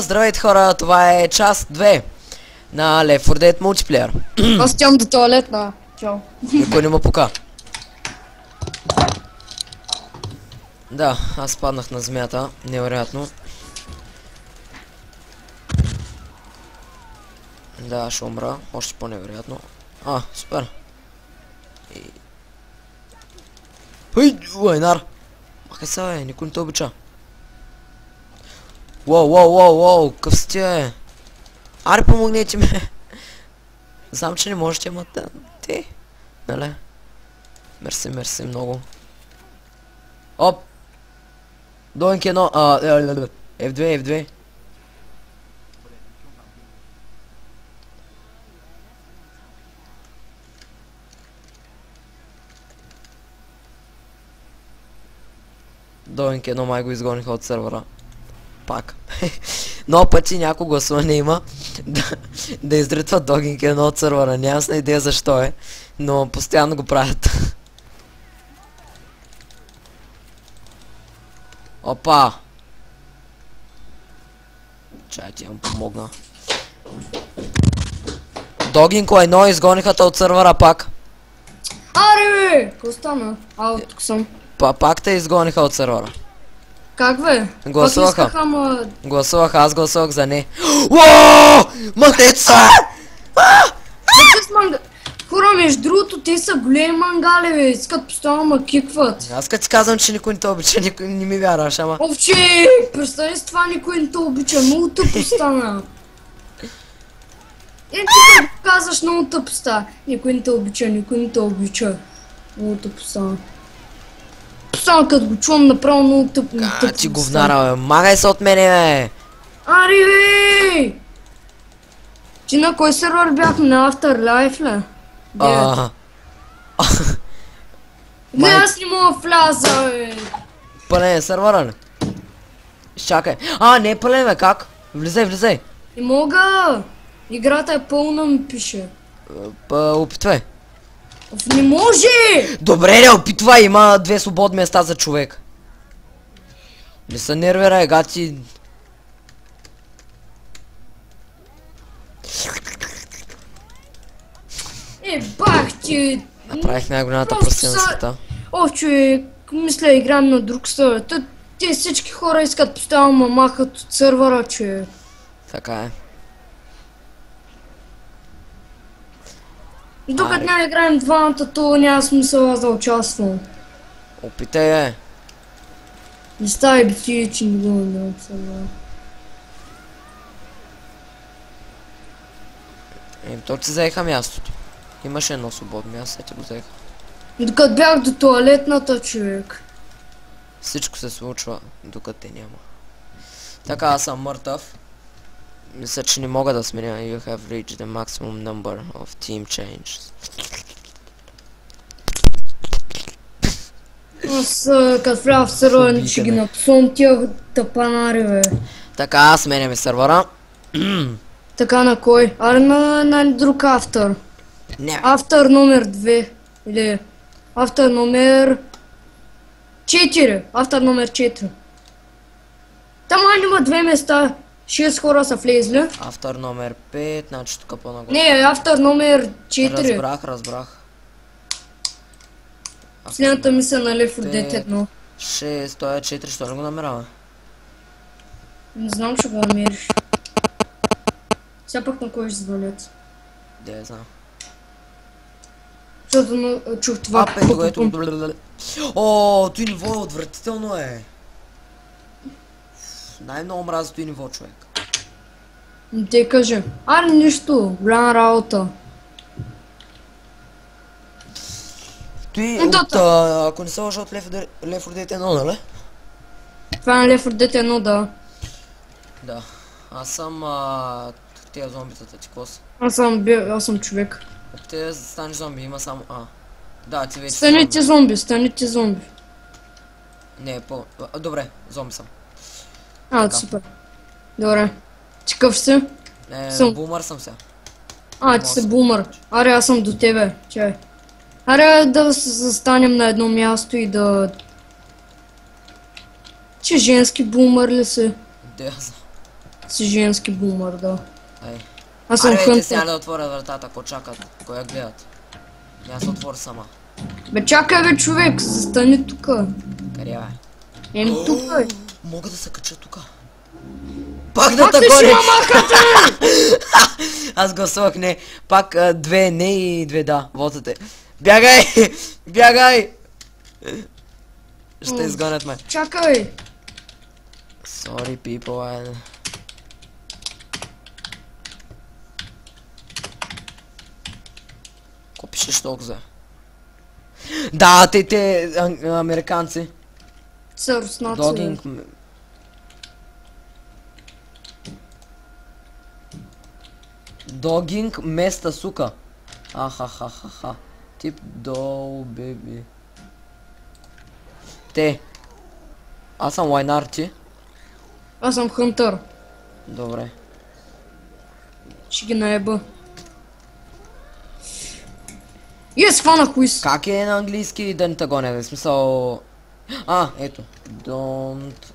Здравейте хора, това е част 2 на Left 4 Dead Multiplayer. Аз стям до туалетна. Чао. Никой не ме пука. Да, аз паднах на земята, невероятно. Да, ще умра, още по-невероятно. Супер. Лайнар! Махай се, бе, никой не те обича. Воу, къв си ти, бе? Аре, помогнете ме. Знам, че не можете, ама ти. Нали? Мерси много. Оп! Доинки едно, F2. Доинки едно май го изгониха от сервера. Пак. Много пъти някой гласуване има да изритват Догинг едно от сервера. Нямам сна идея защо е, но постоянно го правят. Опа! Чай, ти му помогна. Догинко едно изгониха от сервера пак. Аре, бе! Какво стана? Тук съм. Пак те изгониха от сервера. Как, бе? Гласуваха. Аз гласувах за не. Махнеца! Хора, между другото, те са големи мангали, бе. Искат постоянно ма кикват. Аз като ти казвам, че никой не те обича, никой не ми вярваш, ама... Овче! Представи с това, никой не те обича. Много тъпо стана. Ти като казваш, много тъпо стана. Никой не те обича. Много тъпо стана. Само като го чувам направо много тъпо. Ти говнара, бе. Магай се от мене, бе. Ари, бе! Ти на кой сервер бяхме? На Afterlife, ли? Не, аз не мога вляза, бе. Пълен е сервера, ли? Чакай. Не е пълен, бе, как? Влизай. Не мога. Играта е пълна, ми пише. Опитвай. Не може! Добре, опитвай, има 2 свободни места за човек. Не се нервирай, гати. Бах ти! Направих най-голямата простия на света. Човек, мисля, играем на друг сервер. Те всички хора искат постоянно ма махат от сервера, човек. Така е. Докато няма играем двамата, то няма смисъл аз да участвам. Опитай, бе. Не ставай бити, че не го не сервера. То ти заеха мястото. Имаше едно свободно място, ти го заеха. Докато бях до туалетната, човек. Всичко се случва, докато те няма. Така, аз съм мъртъв. Мисля, че не мога да сменя. You have reached the maximum number of team changes. Аз като вляза в сервера, ще ги напсувам тия тъпанари, бе. Така, аз сменяме сервера. Така на кой? Аре на друг автор. Не. Автор номер 2. Или автор номер 4. Автор номер 4. Там има 2 места. 6 хора са влезли. Автор номер 5, значи тук по-нагоре. Не, автор номер 4. Разбрах. Следната мисля на Left 4 Dead 1. 6, той е 4, що не го намерява? Не знам, ще го намериш. Сега пък на кой ще звънят. Де, знам. Защото чух това. Той ниво е отвратително, е. Най-много мразя той ниво, човек. Не те кажа. Нищо. Голяма работа. Той ако не се лъжа от Left 4 Dead 1, нали? Това е на Left 4 Dead 1, да. Да. Аз съм тия зомбитата, ти какво са? Аз съм човек. Те стани зомби, има само Да, ти вече Станете зомби. Не, добре, зомби съм. Супер. Добре. Ти къв си? Бумър съм сега. Ти си бумър. Аре, аз съм до тебе. Чай. Аре да се застанем на едно място и да... Че женски бумър ли си? Де я знам. Си женски бумър, да. Ай. Аз съм Аре, те сега хънтър. да отворят вратата, ако чакат. Коя гледат? Няма се отвори сама. Бе, чакай бе, човек, застани тука. Къде е? Еми тука е. Мога да се кача тука. Пак да Пак те ли ще гони! мамахате? Аз гласувах не. Пак две не и две да. Вотате. Бягай! Бягай! Ще изгонят ме. Чакай. Sorry people. Ко пишеш толкова? Да, те американци. Са руснаци. Догинг. Догинг места сука. Ахахахаха. Тип доу беби. Те. Аз съм лайнар, ти? Аз съм хънтър. Добре. Ще ги наеба. И схванах уис. Как е на английски да не те гоня? В смисъл... ето. Don't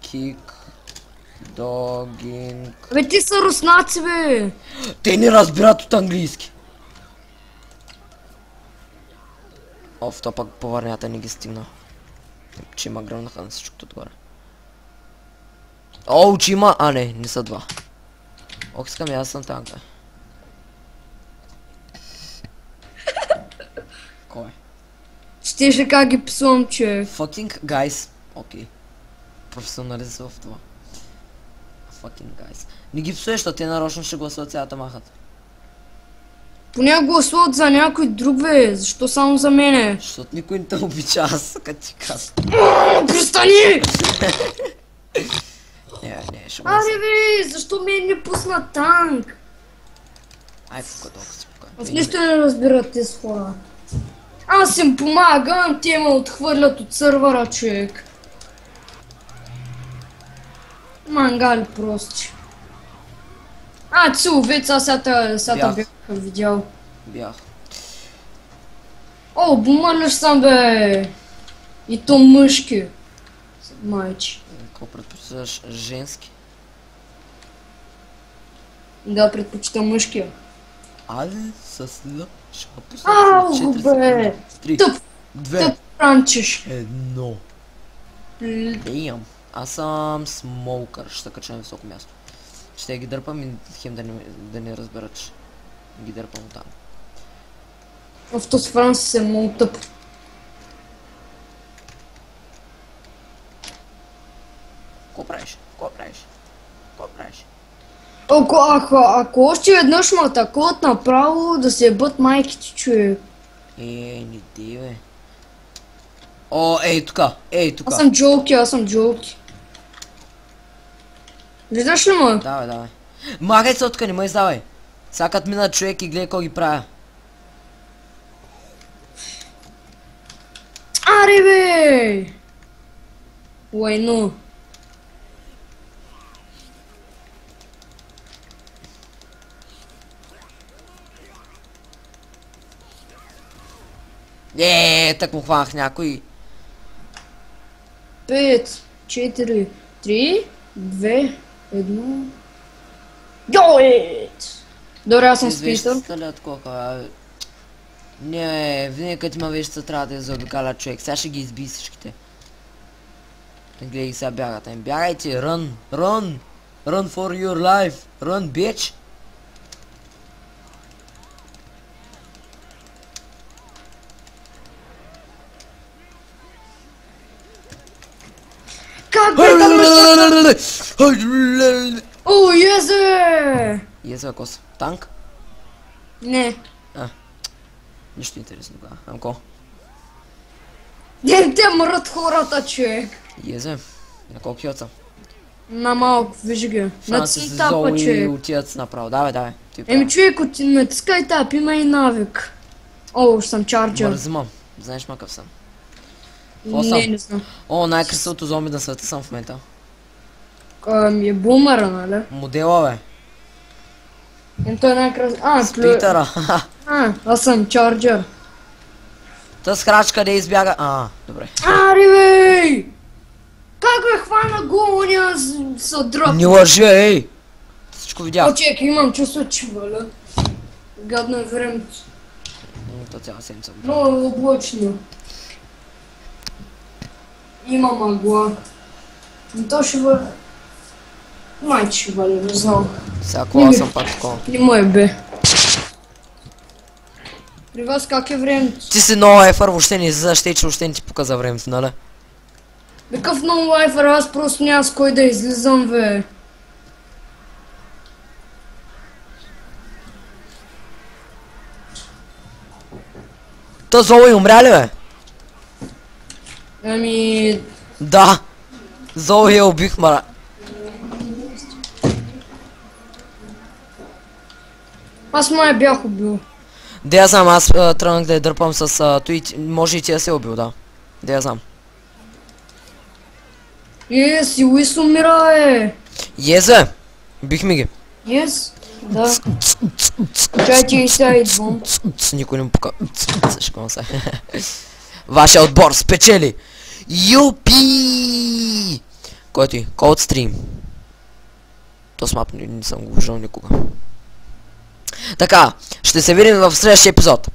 kick dogging. Бе, ти са руснаци, бе. Те не разбират от английски. Оф, то пък повърнята не ги стигна. Че има гръмнаха на всичкото отгоре. О, че има... не са два. Ох, искам и аз съм танка. Кой? Щеше как ги писувам, че... Fucking guys. Окей. Професионалист в това. Fucking guys. Не ги псуеш, защото те нарочно ще гласуват цялата махата. Поне гласуват за някой друг, бе. Защо само за мене? Защото никой не те обича, аз като ти казвам. Престани! Не, ще гласувам. Аре, бе, защо мен не пусна танк? Ай, толкова си покажа. В нищо не разбират тези хора. Аз им помагам, те ме отхвърлят от сървъра, човек. Мангали прости. Циловеца, сега бях видял. Бях. О, бумърлиш съм, бе. И то мъжки. Майчи. Какво предпочиташ? Женски? Да, предпочитам мъжки. Але с Л. Ще го пусна Ау, за 4 бе. секунди. 3, Тъп, 2, тъп ранчиш. 1. Damn. Аз съм смоукър. Ще се кача на високо място. Ще ги дърпам и хем да не разберат, че ги дърпам там. В този Франс е много тъп. Какво правиш? Какво правиш? Какво правиш? Ако още веднъж ме атакуват направо, да се ебат майките, човек. Не ти, бе. О, ей тука, Аз съм джоуки. Виждаш ли ме? Давай. Магай се отка, не ме издавай. Сега като мина човек и гледай какво ги правя. Аре, бе! Лайно. Так му хванах някой. 5, 4, 3, 2, 1... Йоит! Добре, аз съм спитър. Не, винаги като има вещица трябва да я заобикаля човек. Сега ще ги изби всичките. Гледай ги сега бягат. Бягайте, run, run! Run for your life! Run, bitch! Как бе, там О, езе! Езе, ако са. Танк? Не. Нищо интересно тогава. Амко? Не, те мрат хората, човек. Езе. На колко хилца? На малко, виж ги. На цинтапа, и човек. отиват направо. Давай. Еми, човек, натискай тап, има и навик. О, ще съм чарджер. Бързимам. Знаеш макъв съм. Не знам. О, най-красивото зомби на света съм в момента. Е бумера, нали? Модела, бе. Той е най-красив. Спитъра. Аз съм чарджер. Та скрач къде избяга. Добре. Ари, бе! Как ме хвана гол, оня са дръпна? Не лъжи, ей! Всичко видях. О, чекай, имам чувство, че валя. Гадно е времето. То цяла седмица. Много е облачно. Има мъгла. Но то ще валя. Майче ще валя, не знам. Сега кола съм пак такова. Не мое бе. При вас как е времето? Ти си много ефър, въобще не излизаш, че въобще не ти показа времето, нали? Какъв много лайфър, аз просто няма с кой да излизам, бе. То Зои умря ли, бе? Ами... Да! Зои я убих, мара. Аз май бях убил. Де я знам, аз тръгнах да я дърпам с той, може и ти да се убил, да. Де я знам. Си Уис умира, е. Езе! Бихме ги. Yes? Да. Чайте и сега идвам. Никой не му пука. Шкон се. Вашия отбор спечели! Юпи! Кой ти? Cold Stream. То смап не съм го виждал никога. Така, ще се видим в следващия епизод.